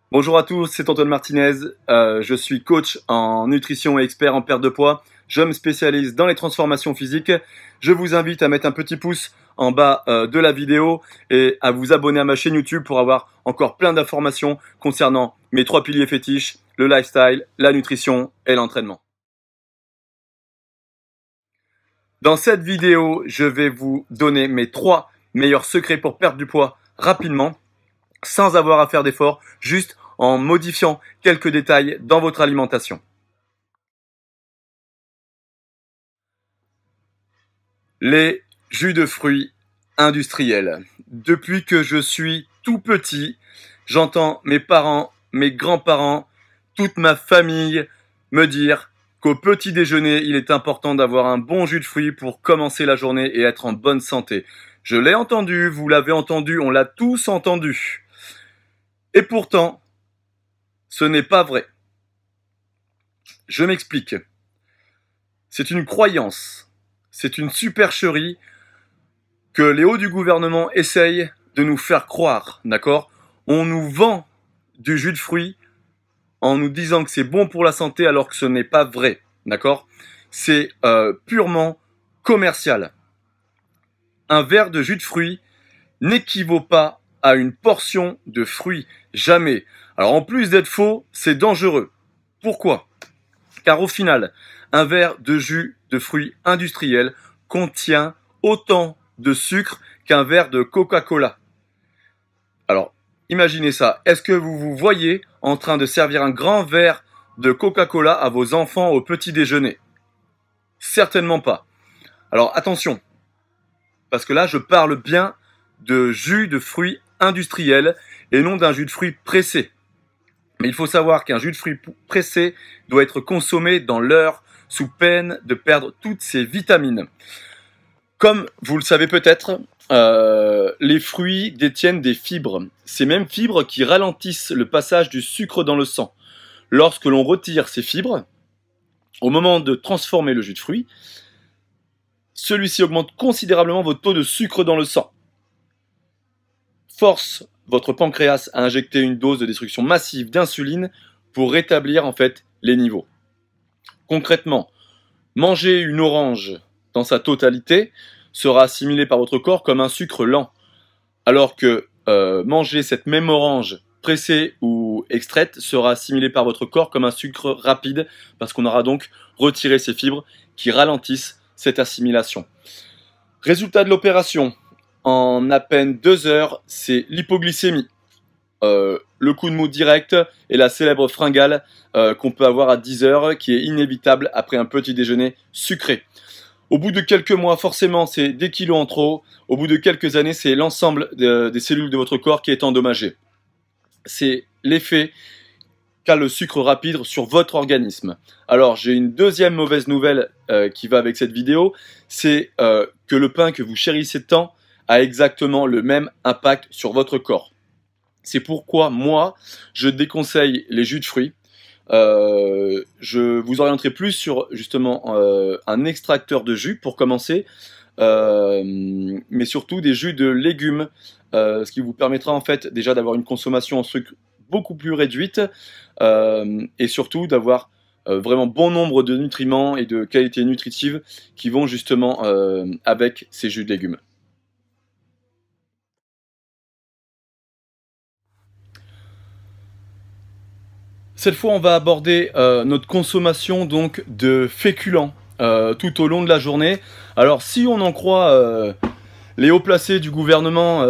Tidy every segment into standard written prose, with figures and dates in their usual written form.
Bonjour à tous, c'est Antoine Martinez. Je suis coach en nutrition et expert en perte de poids. Je me spécialise dans les transformations physiques. Je vous invite à mettre un petit pouce en bas de la vidéo et à vous abonner à ma chaîne YouTube pour avoir encore plein d'informations concernant mes 3 piliers fétiches, le lifestyle, la nutrition et l'entraînement. Dans cette vidéo, je vais vous donner mes 3 meilleurs secrets pour perdre du poids rapidement, sans avoir à faire d'efforts, juste en modifiant quelques détails dans votre alimentation. Les jus de fruits industriels. Depuis que je suis tout petit, j'entends mes parents, mes grands-parents, toute ma famille me dire qu'au petit déjeuner, il est important d'avoir un bon jus de fruits pour commencer la journée et être en bonne santé. Je l'ai entendu, vous l'avez entendu, on l'a tous entendu. Et pourtant, ce n'est pas vrai. Je m'explique. C'est une croyance, c'est une supercherie que les hauts du gouvernement essayent de nous faire croire, d'accord? On nous vend du jus de fruits en nous disant que c'est bon pour la santé alors que ce n'est pas vrai, d'accord? C'est purement commercial. Un verre de jus de fruits n'équivaut pas à une portion de fruits, jamais. Alors en plus d'être faux, c'est dangereux. Pourquoi? Car au final, un verre de jus de fruits industriel contient autant de sucre qu'un verre de Coca-Cola. Alors, imaginez ça. Est-ce que vous vous voyez en train de servir un grand verre de Coca-Cola à vos enfants au petit déjeuner? Certainement pas. Alors attention, parce que là, je parle bien de jus de fruits industriel et non d'un jus de fruits pressé. Mais il faut savoir qu'un jus de fruits pressé doit être consommé dans l'heure sous peine de perdre toutes ses vitamines. Comme vous le savez peut-être, les fruits détiennent des fibres. Ces mêmes fibres qui ralentissent le passage du sucre dans le sang. Lorsque l'on retire ces fibres, au moment de transformer le jus de fruits, celui-ci augmente considérablement votre taux de sucre dans le sang. Force votre pancréas à injecter une dose de destruction massive d'insuline pour rétablir en fait les niveaux. Concrètement, manger une orange dans sa totalité sera assimilé par votre corps comme un sucre lent, alors que manger cette même orange pressée ou extraite sera assimilé par votre corps comme un sucre rapide, parce qu'on aura donc retiré ces fibres qui ralentissent cette assimilation. Résultat de l'opération, en à peine 2 heures, c'est l'hypoglycémie, le coup de mou direct et la célèbre fringale qu'on peut avoir à 10 heures, qui est inévitable après un petit déjeuner sucré. Au bout de quelques mois, forcément, c'est des kilos en trop. Au bout de quelques années, c'est l'ensemble des cellules de votre corps qui est endommagé. C'est l'effet qu'a le sucre rapide sur votre organisme. Alors, j'ai une deuxième mauvaise nouvelle qui va avec cette vidéo, c'est que le pain que vous chérissez tant a exactement le même impact sur votre corps. C'est pourquoi moi, je déconseille les jus de fruits. Je vous orienterai plus sur justement un extracteur de jus pour commencer, mais surtout des jus de légumes, ce qui vous permettra en fait déjà d'avoir une consommation en sucre beaucoup plus réduite et surtout d'avoir vraiment bon nombre de nutriments et de qualités nutritives qui vont justement avec ces jus de légumes. Cette fois, on va aborder notre consommation donc de féculents tout au long de la journée. Alors, si on en croit les hauts placés du gouvernement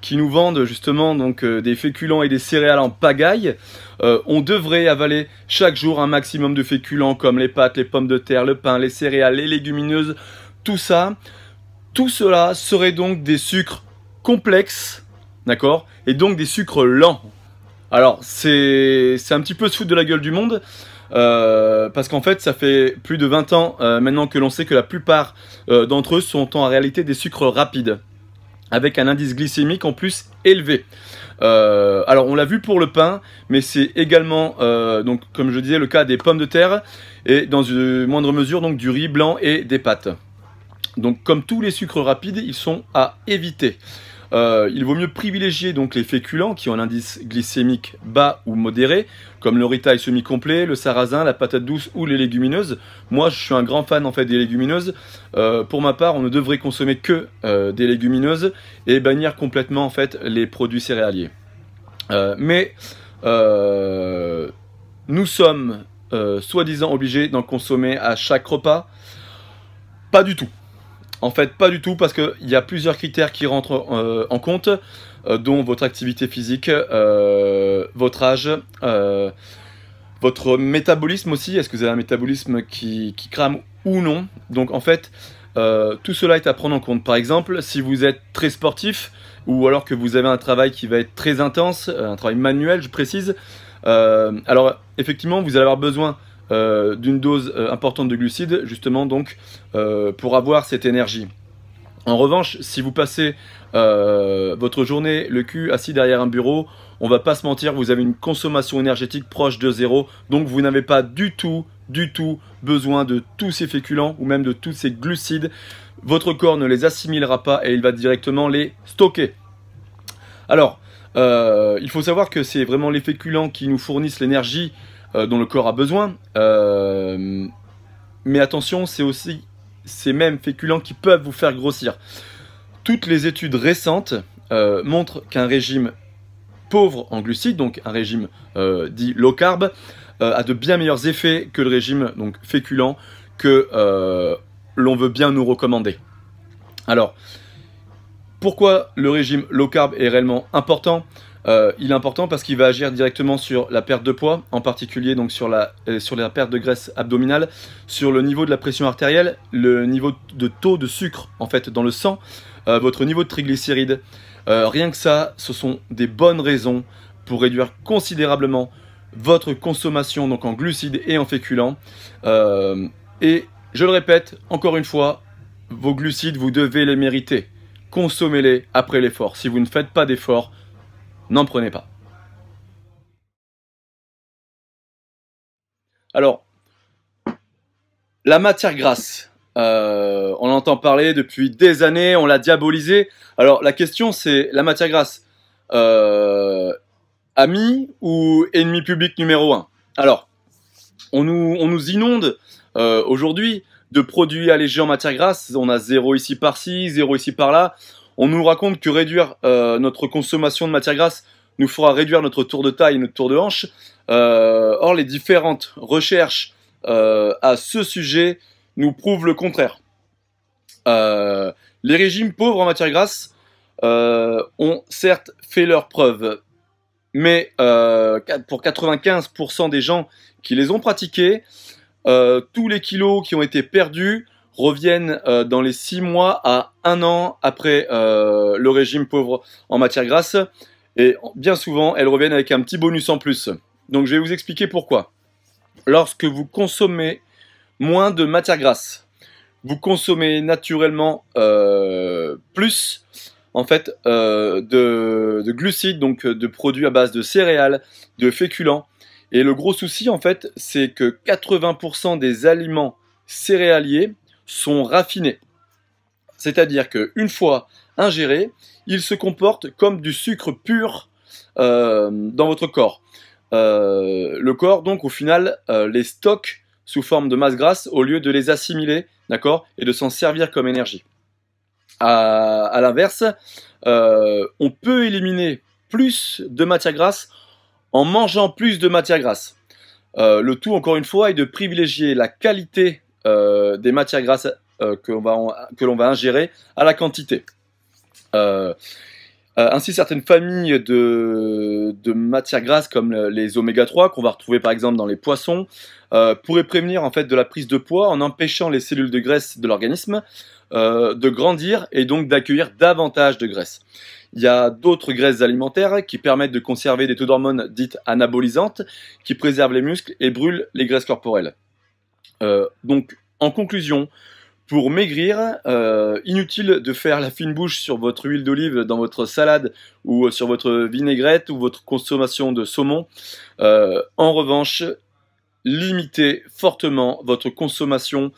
qui nous vendent justement donc des féculents et des céréales en pagaille, on devrait avaler chaque jour un maximum de féculents comme les pâtes, les pommes de terre, le pain, les céréales, les légumineuses, tout ça. Tout cela serait donc des sucres complexes, d'accord, et donc des sucres lents. Alors, c'est un petit peu se foutre de la gueule du monde, parce qu'en fait, ça fait plus de 20 ans maintenant que l'on sait que la plupart d'entre eux sont en réalité des sucres rapides, avec un indice glycémique en plus élevé. Alors, on l'a vu pour le pain, mais c'est également, donc, comme je disais, le cas des pommes de terre, et dans une moindre mesure, donc, du riz blanc et des pâtes. Donc, comme tous les sucres rapides, ils sont à éviter. Il vaut mieux privilégier donc les féculents qui ont un indice glycémique bas ou modéré, comme le ritail semi-complet, le sarrasin, la patate douce ou les légumineuses. Moi, je suis un grand fan en fait des légumineuses. Pour ma part, on ne devrait consommer que des légumineuses et bannir complètement en fait les produits céréaliers. Mais nous sommes soi-disant obligés d'en consommer à chaque repas. Pas du tout. En fait, pas du tout, parce qu'il y a plusieurs critères qui rentrent en compte, dont votre activité physique, votre âge, votre métabolisme aussi. Est-ce que vous avez un métabolisme qui crame ou non? Donc en fait, tout cela est à prendre en compte. Par exemple, si vous êtes très sportif, ou alors que vous avez un travail qui va être très intense, un travail manuel, je précise, alors effectivement, vous allez avoir besoin d'une dose importante de glucides, justement donc pour avoir cette énergie. En revanche, si vous passez votre journée le cul assis derrière un bureau, on va pas se mentir, vous avez une consommation énergétique proche de zéro, donc vous n'avez pas du tout besoin de tous ces féculents ou même de tous ces glucides. Votre corps ne les assimilera pas et il va directement les stocker. Alors, il faut savoir que c'est vraiment les féculents qui nous fournissent l'énergie dont le corps a besoin. Mais attention, c'est aussi ces mêmes féculents qui peuvent vous faire grossir. Toutes les études récentes montrent qu'un régime pauvre en glucides, donc un régime dit low carb, a de bien meilleurs effets que le régime donc féculent que l'on veut bien nous recommander. Alors, pourquoi le régime low carb est réellement important? Il est important parce qu'il va agir directement sur la perte de poids, en particulier donc sur la perte de graisse abdominale, sur le niveau de la pression artérielle, le niveau de taux de sucre en fait dans le sang, votre niveau de triglycérides. Rien que ça, ce sont des bonnes raisons pour réduire considérablement votre consommation donc en glucides et en féculents. Et je le répète encore une fois, vos glucides, vous devez les mériter. Consommez-les après l'effort. Si vous ne faites pas d'effort, n'en prenez pas. Alors, la matière grasse, on entend parler depuis des années, on l'a diabolisée. Alors la question c'est, la matière grasse, ami ou ennemi public numéro 1? Alors, on nous inonde aujourd'hui de produits allégés en matière grasse. On a 0 ici par-ci, 0 ici par-là. On nous raconte que réduire notre consommation de matière grasse nous fera réduire notre tour de taille et notre tour de hanche. Or, les différentes recherches à ce sujet nous prouvent le contraire. Les régimes pauvres en matière grasse ont certes fait leurs preuves, mais pour 95% des gens qui les ont pratiqués, tous les kilos qui ont été perdus reviennent dans les 6 mois à 1 an après le régime pauvre en matière grasse. Et bien souvent, elles reviennent avec un petit bonus en plus. Donc je vais vous expliquer pourquoi. Lorsque vous consommez moins de matière grasse, vous consommez naturellement plus en fait, de glucides, donc de produits à base de céréales, de féculents. Et le gros souci, en fait, c'est que 80% des aliments céréaliers sont raffinés. C'est-à-dire qu'une fois ingérés, ils se comportent comme du sucre pur dans votre corps. Le corps, donc, au final, les stocke sous forme de masse grasse au lieu de les assimiler, d'accord, et de s'en servir comme énergie. À l'inverse, on peut éliminer plus de matière grasse en mangeant plus de matière grasse. Le tout, encore une fois, est de privilégier la qualité des matières grasses que l'on va ingérer à la quantité. Ainsi, certaines familles de matières grasses comme les oméga 3 qu'on va retrouver par exemple dans les poissons pourraient prévenir en fait de la prise de poids en empêchant les cellules de graisse de l'organisme de grandir et donc d'accueillir davantage de graisse. Il y a d'autres graisses alimentaires qui permettent de conserver des taux d'hormones dites anabolisantes qui préservent les muscles et brûlent les graisses corporelles. Donc en conclusion, pour maigrir, inutile de faire la fine bouche sur votre huile d'olive dans votre salade ou sur votre vinaigrette ou votre consommation de saumon. En revanche, limitez fortement votre consommation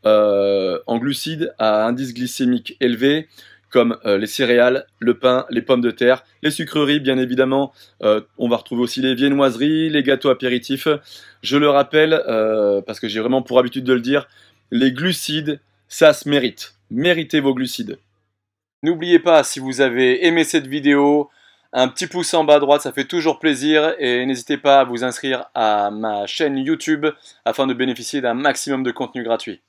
en glucides à indice glycémique élevé, comme les céréales, le pain, les pommes de terre, les sucreries bien évidemment, on va retrouver aussi les viennoiseries, les gâteaux apéritifs. Je le rappelle, parce que j'ai vraiment pour habitude de le dire, les glucides, ça se mérite. Méritez vos glucides. N'oubliez pas, si vous avez aimé cette vidéo, un petit pouce en bas à droite, ça fait toujours plaisir. Et n'hésitez pas à vous inscrire à ma chaîne YouTube afin de bénéficier d'un maximum de contenu gratuit.